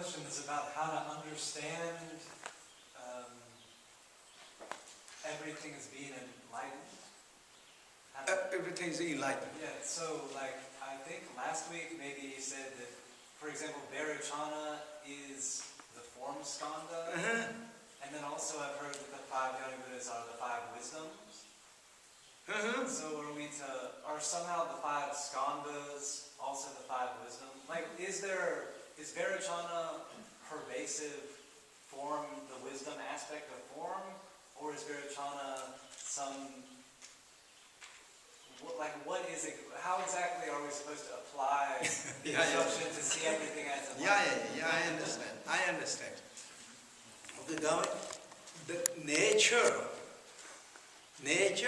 question is about how to understand everything as being enlightened. Everything is enlightened. Yeah, so like I think last week maybe you said that, for example, Vairochana is the form skandha, and then also I've heard that the 5 Yoni Buddhas are the 5 wisdoms. So are somehow the 5 skandhas also the 5 wisdoms? Like, is Vairochana pervasive form, the wisdom aspect of form, or is Vairochana what is it? How exactly are we supposed to apply the assumption to see everything as a I understand. Okay, now the nature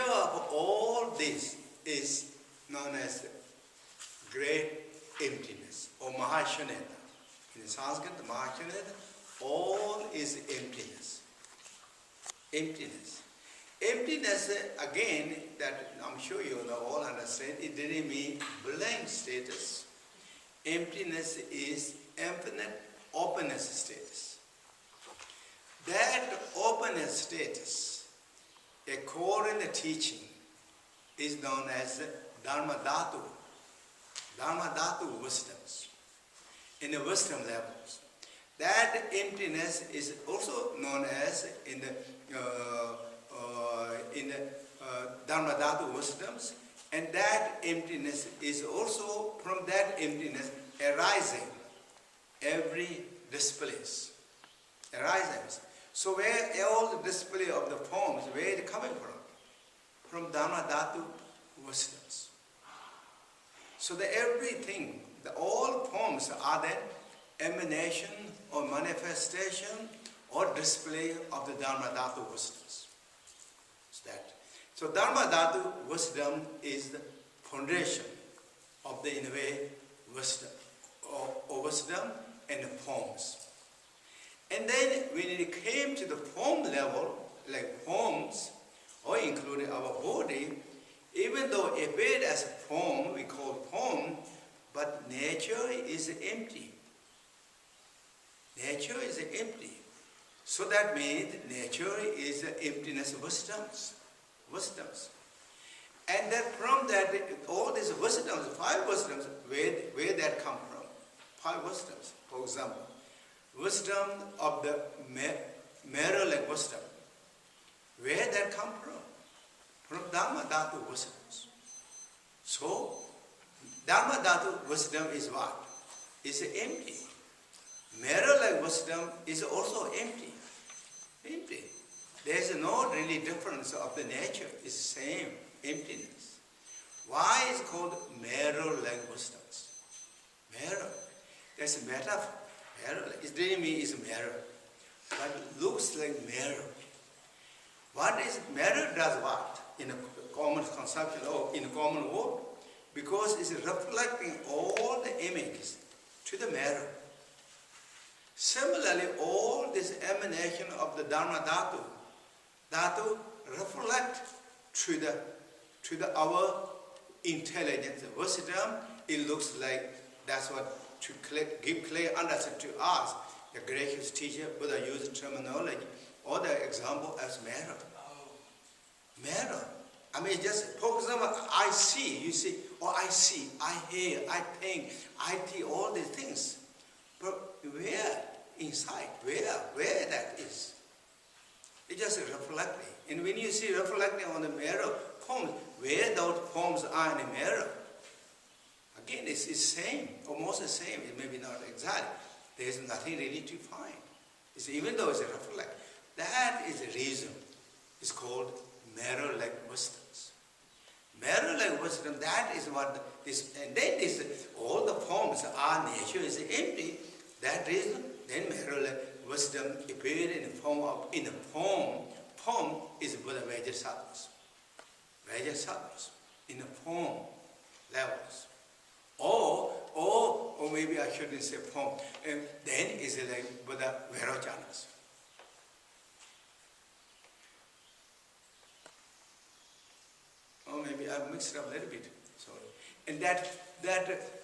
of all this is known as great emptiness or Mahashunyata. In Sanskrit, Mahashunyata, all is emptiness. Emptiness. Emptiness, again, that I'm sure you all understand, it didn't mean blank status. Emptiness is infinite openness status. That openness status, according to teaching, is known as Dharma Dhatu. Dharma Dhatu wisdoms. In the wisdom levels. That emptiness is also known as in the Dharma Dhatu wisdoms, and that emptiness is also from that emptiness arising every displays. Arises. So where all the display of the forms, where it coming from? From Dharma Dhatu wisdoms. So that everything, all forms are the emanation or manifestation or display of the Dharma Dhatu wisdoms. So Dharma Dhatu wisdom is the foundation of the, in a way, wisdom, or wisdom and the forms. And then when it came to the form level, like forms, or including our body, even though appeared as a form, we call form, but nature is empty. Nature is empty. So that means nature is emptiness of wisdoms. And that from that, all these wisdoms, 5 wisdoms, where that come from? 5 wisdoms. For example, wisdom of the mirror-like wisdom. Where that come from? From Dharma Dhatu wisdoms. So, Dharma Dhatu wisdom is what? Is empty. Mirror-like wisdom is also empty. Empty. There is no really difference of the nature. It's same emptiness. Why is it called mirror-like wisdoms? Mirror. That's a metaphor. Mirror. It didn't mean it's a mirror, but it looks like mirror. What is mirror does what in a common conception or in a common word? Because it's reflecting all the images to the mirror. Similarly, all this emanation of the Dharma Dhatu reflect to our intelligence, wisdom. It looks like that's what to give clear understanding to us. The gracious teacher Buddha used terminology or the example as mirror. Mirror. I mean, just for example, I see, you see, or I see, I hear, I think, I see all these things. But where inside, where that is? It's just reflecting. And when you see reflecting on the mirror forms, where those forms are in the mirror, again, it's same, almost the same. It may be not exact. There is nothing really to find. It's, even though it's a reflect, that is the reason. It's called mirror-like wisdoms. Mirror-like wisdom, that is what this, and then this, all the forms are nature is empty. That reason, then mirror-like wisdom appeared in the form of, in the form is Buddha Vajrasattva's. Vajrasattva's, in the form levels. Or maybe I shouldn't say form, and then is it like Buddha Vairochana's. Or maybe I've mixed it up a little bit, sorry. And that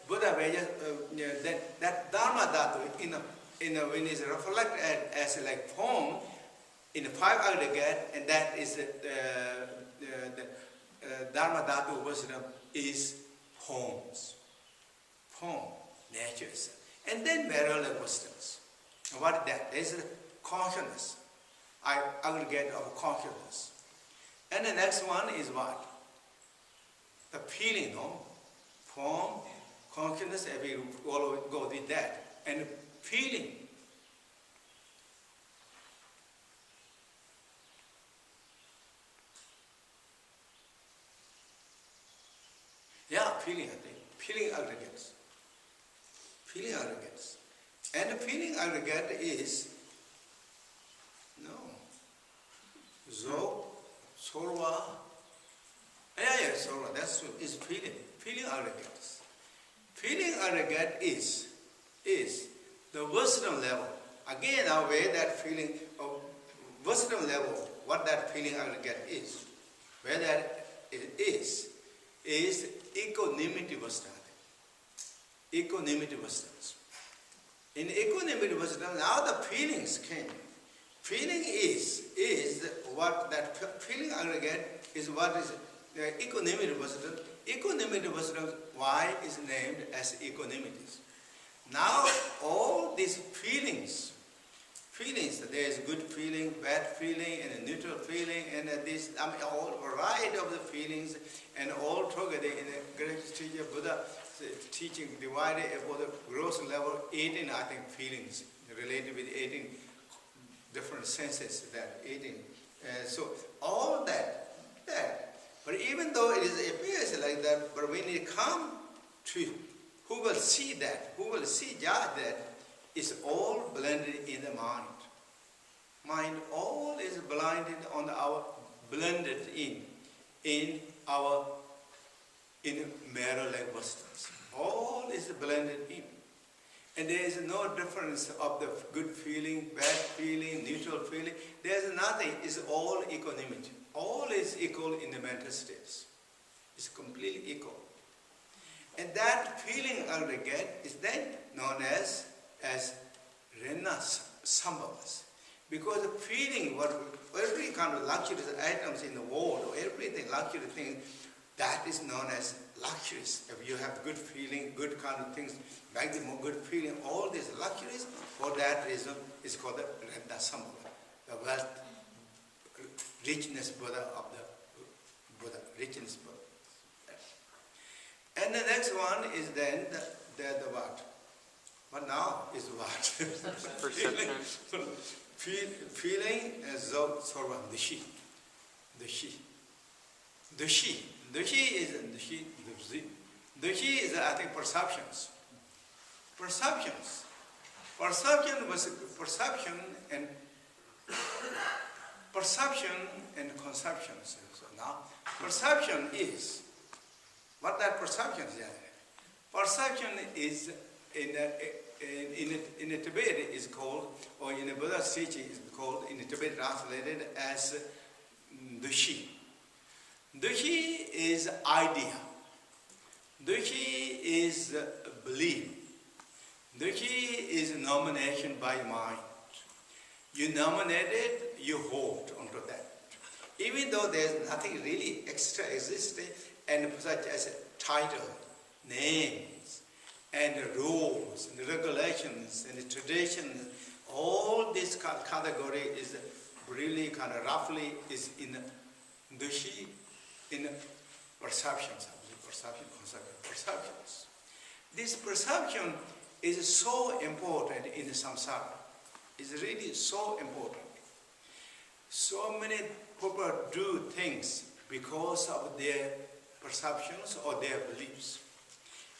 Buddha Vajra, that Dharma Dhatu in the when it's reflected as like form in the 5 aggregate, and that is the Dharma Dhatu wisdom is forms, form, nature itself. And then variable wisdoms. And what is that? There is consciousness, aggregate of consciousness. And the next one is what? The feeling, no? Form, consciousness, we all go with that. And feeling. Yeah, feeling, I think. Feeling aggregates. Feeling aggregates. And the feeling aggregate is, no, Zo, Sorwa. Yeah, Sorwa, that's true, is feeling. Feeling aggregates. Feeling aggregate is the wisdom level. Again, now where that feeling of wisdom level, what that feeling aggregate is, where that is equanimity wisdom. Equanimity wisdoms. In equanimity wisdom, now the feelings came. Feeling is what that feeling aggregate is what is equanimity wisdom. Equanimity wisdom, why is named as equanimities. Now all these feelings, there is good feeling, bad feeling, and a neutral feeling, and this, all variety of the feelings, and all together in the great teacher Buddha teaching divided about the gross level 18, I think, feelings related with 18 different senses, that 18. So all that. But even though it appears like that, but when it comes to who will see that, who will see just that, it's all blended in the mind. Mind all is blinded on our, blended in mirror-like wisdoms. All is blended in. And there is no difference of the good feeling, bad feeling, neutral feeling. There is nothing. It's all equanimity. All is equal in the mental states. It's completely equal. And that feeling aggregate is then known as Rena Sambhavas. Because the feeling, every kind of luxurious items in the world, or everything, luxury things, that is known as luxuries. If you have good feeling, good kind of things, maximum good feeling, all these luxuries, for that reason, is called the Rena Sambhava, the wealth, richness Buddha of the Buddha, richness Buddha. And the next one is then the what? What now is what? Feeling as Sorva, the she. The she. The she. The she is I think perceptions. Perceptions. Perception was perception and conceptions. So now perception is what that perception is. Perception is in the Tibet is called, or in the Buddha's teaching is called, in the Tibet translated as Dushi. Dushi is idea. Dushi is belief. Dushi is nomination by mind. You nominate it, you hold onto that. Even though there's nothing really extra existing, and such as a title, names, and rules, and regulations, and traditions, all this category is really kind of roughly is in Dushi, in perceptions. This perception is so important in the samsara. It's really so important. So many people do things because of their perceptions or their beliefs.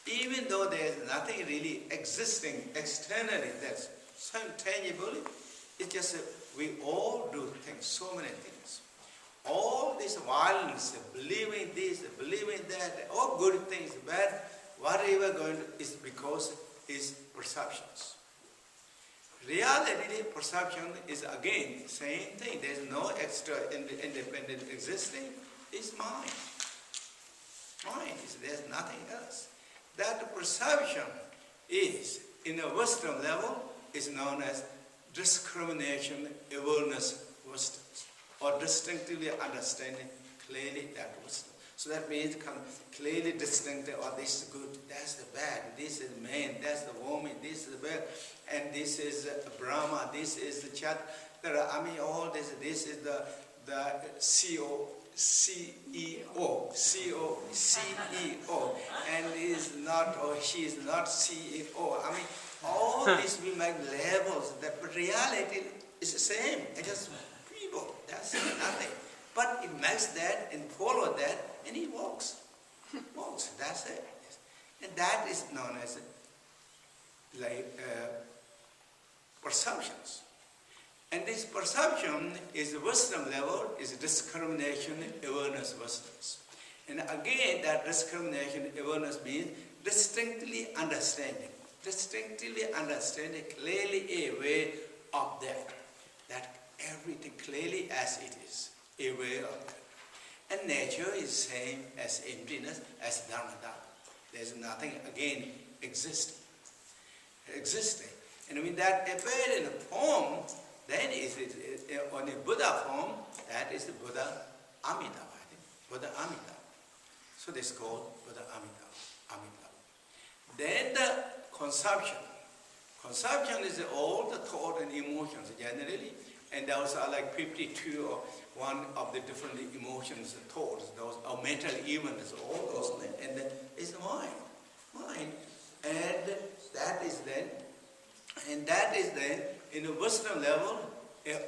Even though there is nothing really existing externally that's so tangible, it's just we all do things, so many things. All this violence, believing this, believing that, all good things, bad, whatever going to, is because it's perceptions. Reality, perception is again same thing. There's no extra independent existing. It's mind. Mind is there's nothing else. That perception is in a wisdom level is known as discrimination awareness wisdom, or distinctively understanding clearly that wisdom. So that means clearly distinctive, oh, this is good, that's the bad, this is man, that's the woman, this is the bad, and this is Brahma, this is the Chat. I mean, all this is the CEO, and is not, or she is not CEO. I mean, all these we make labels, but reality is the same. It's just people, that's nothing. But it makes that and follow that, and it works. Works, that's it. And that is known as perceptions. And this perception is the wisdom level, is discrimination awareness wisdoms. And again, that discrimination awareness means distinctly understanding clearly aware of that everything clearly as it is, aware of that. And nature is same as emptiness, as dharma. There's nothing again existing. And when that appears in a form, then is it on a Buddha form, that is the Buddha Amitabha. Buddha Amitabha. So this is called Buddha Amitabha. Then the consumption. Consumption is all the thought and emotions generally, and those are like 52 or one of the different emotions, thoughts, those are mental events, all those, and then is the mind. And that is then in the wisdom level,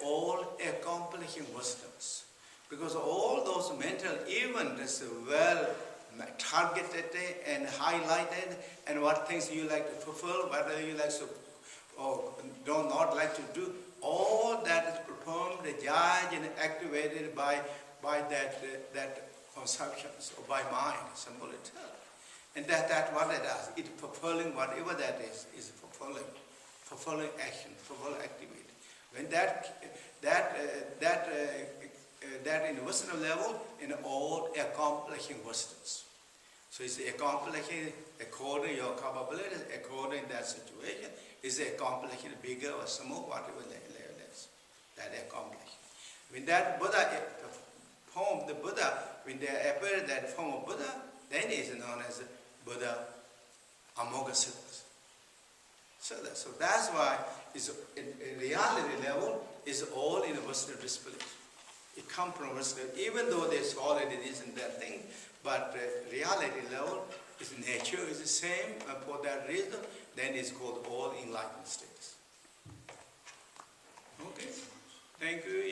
all accomplishing wisdoms. Because all those mental events are well targeted and highlighted, and what things you like to fulfill, whether you like to or do not like to do, all that is performed, judged and activated by that conceptions or by mind, symbol itself. And that what it does, it fulfilling whatever that is fulfilling action, fulfilling activity. When that in wisdom level, in all accomplishing wisdoms. So it's accomplishing according to your capabilities, according to that situation, is accomplishing bigger or small, whatever level is. That accomplishing. When that Buddha form, the Buddha, when they appear that form of Buddha, then it is known as Buddha Amoghasiddhas. So that's why it's in reality level is all in a wisdom display. It comes from wisdom, even though there's already this and that thing, but reality level is nature is the same, and for that reason, then it's called all enlightened states. Okay, thank you.